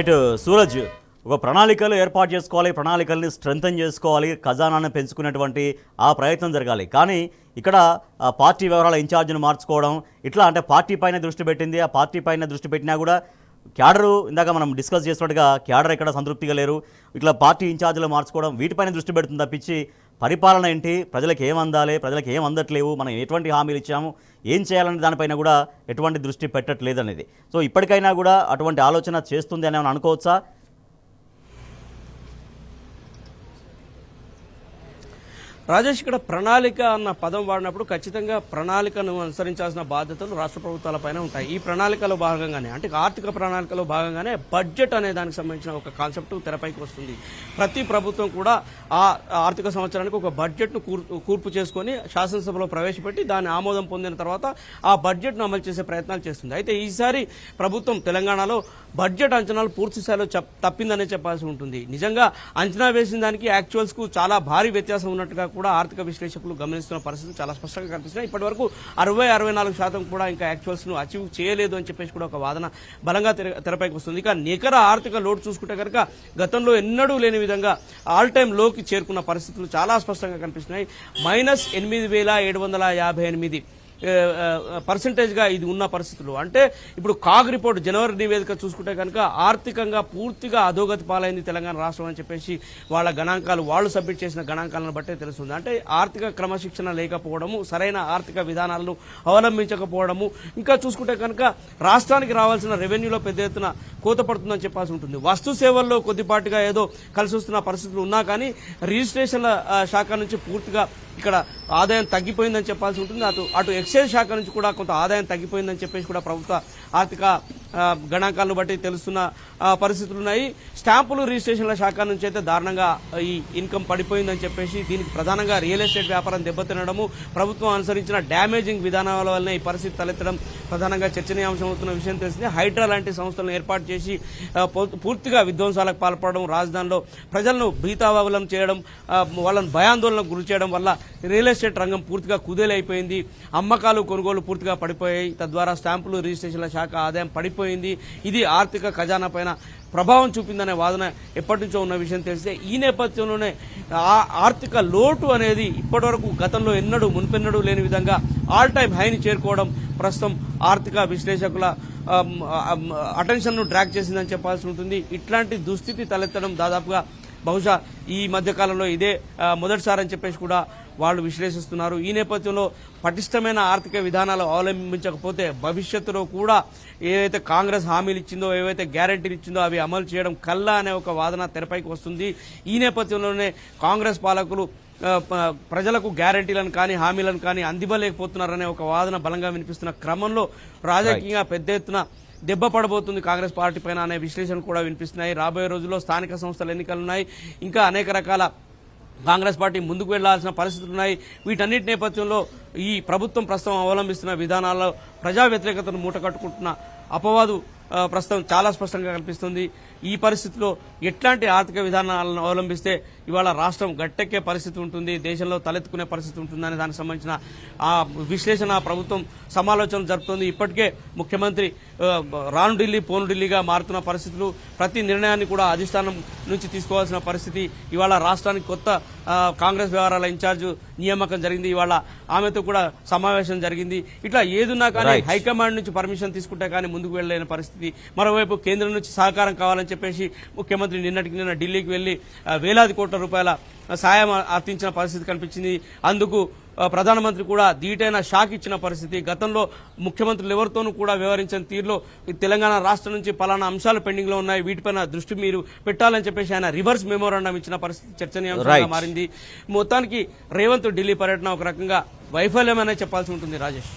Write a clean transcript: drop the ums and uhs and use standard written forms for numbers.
Right Suraj, ఒక ప్రణాళికలు ఏర్పాటు చేసుకోవాలి, ప్రణాళికల్ని స్ట్రెంథన్ చేసుకోవాలి, ఖజానాను పెంచుకునేటువంటి ఆ ప్రయత్నం జరగాలి. కానీ ఇక్కడ పార్టీ వ్యవహారాల ఇన్ఛార్జ్ను మార్చుకోవడం ఇట్లా అంటే పార్టీ పైన దృష్టి పెట్టింది. ఆ పార్టీ పైన దృష్టి పెట్టినా కూడా క్యాడరు ఇందాక మనం డిస్కస్ చేసినట్టుగా క్యాడర్ ఇక్కడ సంతృప్తిగా లేరు. ఇట్లా పార్టీ ఇన్ఛార్జ్లు మార్చుకోవడం వీటిపైన దృష్టి పెడుతుంది తప్పించి పరిపాలన ఏంటి, ప్రజలకు ఏం అందాలి, ప్రజలకు ఏం అందట్లేవు, మనం ఎటువంటి హామీలు ఇచ్చాము, ఏం చేయాలనే దానిపైన కూడా ఎటువంటి దృష్టి పెట్టట్లేదు అనేది. సో ఇప్పటికైనా కూడా అటువంటి ఆలోచన చేస్తుంది అని అనుకోవచ్చా? రాజేష్, ఇక్కడ ప్రణాళిక అన్న పదం వాడినప్పుడు ఖచ్చితంగా ప్రణాళికను అనుసరించాల్సిన బాధ్యతలు రాష్ట్ర ప్రభుత్వాలపైన ఉంటాయి. ఈ ప్రణాళికలో భాగంగానే అంటే ఆర్థిక ప్రణాళికలో భాగంగానే బడ్జెట్ అనే దానికి సంబంధించిన ఒక కాన్సెప్ట్ తెరపైకి వస్తుంది. ప్రతి ప్రభుత్వం కూడా ఆ ఆర్థిక సంవత్సరానికి ఒక బడ్జెట్ను కూర్పు చేసుకొని శాసనసభలో ప్రవేశపెట్టి దాన్ని ఆమోదం పొందిన తర్వాత ఆ బడ్జెట్ను అమలు చేసే ప్రయత్నాలు చేస్తుంది. అయితే ఈసారి ప్రభుత్వం తెలంగాణలో బడ్జెట్ అంచనాలు పూర్తి స్థాయిలో తప్పిందనే చెప్పాల్సి ఉంటుంది. నిజంగా అంచనా వేసిన దానికి యాక్చువల్స్ కు చాలా భారీ వ్యత్యాసం ఉన్నట్టుగా కూడా ఆర్థిక విశ్లేషకులు గమనిస్తున్న పరిస్థితి చాలా స్పష్టంగా కనిపిస్తున్నాయి. ఇప్పటి వరకు 60-64% కూడా ఇంకా యాక్చువల్స్ ను అచీవ్ చేయలేదు అని చెప్పేసి కూడా ఒక వాదన బలంగా తెరపైకి వస్తుంది. ఇక నికర ఆర్థిక లోటు చూసుకుంటే కనుక గతంలో ఎన్నడూ లేని విధంగా ఆల్ టైమ్ లోకి చేరుకున్న పరిస్థితులు చాలా స్పష్టంగా కనిపిస్తున్నాయి. -8,758 పర్సెంటేజ్గా ఇది ఉన్న పరిస్థితులు. అంటే ఇప్పుడు కాగ్ రిపోర్ట్ జనవరి నివేదిక చూసుకుంటే కనుక ఆర్థికంగా పూర్తిగా అధోగతి పాలైంది తెలంగాణ రాష్ట్రం అని చెప్పేసి వాళ్ళ గణాంకాలు, వాళ్ళు సబ్మిట్ చేసిన గణాంకాలను బట్టే తెలుస్తుంది. అంటే ఆర్థిక క్రమశిక్షణ లేకపోవడము, సరైన ఆర్థిక విధానాలను అవలంబించకపోవడము, ఇంకా చూసుకుంటే కనుక రాష్ట్రానికి రావాల్సిన రెవెన్యూలో పెద్ద ఎత్తున కోత పడుతుందని చెప్పాల్సి ఉంటుంది. వస్తు సేవల్లో కొద్దిపాటిగా ఏదో కలిసి వస్తున్న పరిస్థితులు ఉన్నా కానీ రిజిస్ట్రేషన్ల శాఖ నుంచి పూర్తిగా ఇక్కడ ఆదాయం తగ్గిపోయిందని చెప్పాల్సి ఉంటుంది. అటు ఎక్సైజ్ శాఖ నుంచి కూడా కొంత ఆదాయం తగ్గిపోయిందని చెప్పేసి కూడా ప్రభుత్వ ఆర్థిక గణాంకాలను బట్టి తెలుస్తున్న పరిస్థితులు ఉన్నాయి. స్టాంపులు రిజిస్ట్రేషన్ల శాఖ నుంచి అయితే దారుణంగా ఈ ఇన్కమ్ పడిపోయిందని చెప్పేసి దీనికి ప్రధానంగా రియల్ ఎస్టేట్ వ్యాపారం దెబ్బతినడము, ప్రభుత్వం అనుసరించిన డ్యామేజింగ్ విధానాల వల్లనే ఈ పరిస్థితి తలెత్తడం ప్రధానంగా చర్చనీయాంశం అవుతున్న విషయం తెలిసింది. హైడ్రా లాంటి సంస్థలను ఏర్పాటు చేసి పూర్తిగా విధ్వంసాలకు పాల్పడడం, రాజధానిలో ప్రజలను భీతావలం చేయడం, వాళ్ళను భయాందోళనకు గురి చేయడం వల్ల రియల్ ఎస్టేట్ రంగం పూర్తిగా కుదేలైపోయింది. అమ్మకాలు కొనుగోలు పూర్తిగా పడిపోయాయి. తద్వారా స్టాంపులు రిజిస్ట్రేషన్ల శాఖ ఆదాయం పడిపోయింది. ఇది ఆర్థిక ఖజానా పైన ప్రభావం చూపిందనే వాదన ఎప్పటి నుంచో ఉన్న విషయం తెలిస్తే ఈ నేపథ్యంలోనే ఆర్థిక లోటు అనేది ఇప్పటివరకు గతంలో మున్పెన్నడూ లేని విధంగా ఆల్ టైమ్ హైని చేరుకోవడం ప్రస్తుతం ఆర్థిక విశ్లేషకుల అటెన్షన్ ను డ్రాగ్ చేసిందని చెప్పాల్సి ఉంటుంది. ఇట్లాంటి దుస్థితి తలెత్తడం దాదాపుగా బహుశా ఈ మధ్య కాలంలో ఇదే మొదటిసారని చెప్పేసి కూడా వాళ్ళు విశ్లేషిస్తున్నారు. ఈ నేపథ్యంలో పటిష్టమైన ఆర్థిక విధానాలు అవలంబించకపోతే భవిష్యత్తులో కూడా ఏవైతే కాంగ్రెస్ హామీలు ఇచ్చిందో, ఏవైతే గ్యారంటీలు ఇచ్చిందో అవి అమలు చేయడం కల్లా అనే ఒక వాదన తెరపైకి వస్తుంది. ఈ నేపథ్యంలోనే కాంగ్రెస్ పాలకులు ప్రజలకు గ్యారంటీలను కానీ హామీలను కానీ అందివ్వలేకపోతున్నారనే ఒక వాదన బలంగా వినిపిస్తున్న క్రమంలో రాజకీయంగా పెద్ద ఎత్తున దెబ్బ పడబోతుంది కాంగ్రెస్ పార్టీ పైన అనే విశ్లేషణ కూడా వినిపిస్తున్నాయి. రాబోయే రోజుల్లో స్థానిక సంస్థల ఎన్నికలున్నాయి, ఇంకా అనేక రకాల కాంగ్రెస్ పార్టీ ముందుకు వెళ్లాల్సిన పరిస్థితులు ఉన్నాయి. వీటన్నిటి నేపథ్యంలో ఈ ప్రభుత్వం ప్రస్తుతం అవలంబిస్తున్న విధానాల్లో ప్రజా వ్యతిరేకతను మూటకట్టుకుంటున్న అపవాదు ప్రస్తుతం చాలా స్పష్టంగా కనిపిస్తుంది. ఈ పరిస్థితిలో ఎట్లాంటి ఆర్థిక విధానాలను అవలంబిస్తే ఇవాళ రాష్ట్రం గట్టెక్కే పరిస్థితి ఉంటుంది, దేశంలో తలెత్తుకునే పరిస్థితి ఉంటుందనే దానికి సంబంధించిన ఆ విశ్లేషణ ప్రభుత్వం సమాలోచనలు జరుపుతోంది. ఇప్పటికే ముఖ్యమంత్రి రాను ఢిల్లీ పోను ఢిల్లీగా మారుతున్న పరిస్థితులు, ప్రతి నిర్ణయాన్ని కూడా అధిష్టానం నుంచి తీసుకోవాల్సిన పరిస్థితి. ఇవాళ రాష్ట్రానికి కొత్త కాంగ్రెస్ వ్యవహారాల ఇన్ఛార్జ్ నియామకం జరిగింది. ఇవాళ ఆమెతో కూడా సమావేశం జరిగింది. ఇట్లా ఏదున్నా కానీ హైకమాండ్ నుంచి పర్మిషన్ తీసుకుంటే కానీ ముందుకు వెళ్లలేని పరిస్థితి. మరోవైపు కేంద్రం నుంచి సహకారం కావాలని చెప్పేసి ముఖ్యమంత్రి నిన్న ఢిల్లీకి వెళ్లి వేలాది కోట్ల రూపాయల సాయం అర్థించిన పరిస్థితి కనిపించింది. అందుకు ప్రధానమంత్రి కూడా ధీటైన షాక్ ఇచ్చిన పరిస్థితి. గతంలో ముఖ్యమంత్రులు ఎవరితోనూ కూడా వ్యవహరించిన తీరులో తెలంగాణ రాష్ట్రం నుంచి పలానా అంశాలు పెండింగ్ లో ఉన్నాయి, వీటిపైన దృష్టి మీరు పెట్టాలని చెప్పేసి ఆయన రివర్స్ మెమోరాండం ఇచ్చిన పరిస్థితి చర్చనీయాంశంగా మారింది. మొత్తానికి రేవంత్ ఢిల్లీ పర్యటన ఒక రకంగా వైఫల్యమనే చెప్పాల్సి ఉంటుంది. రాజేష్.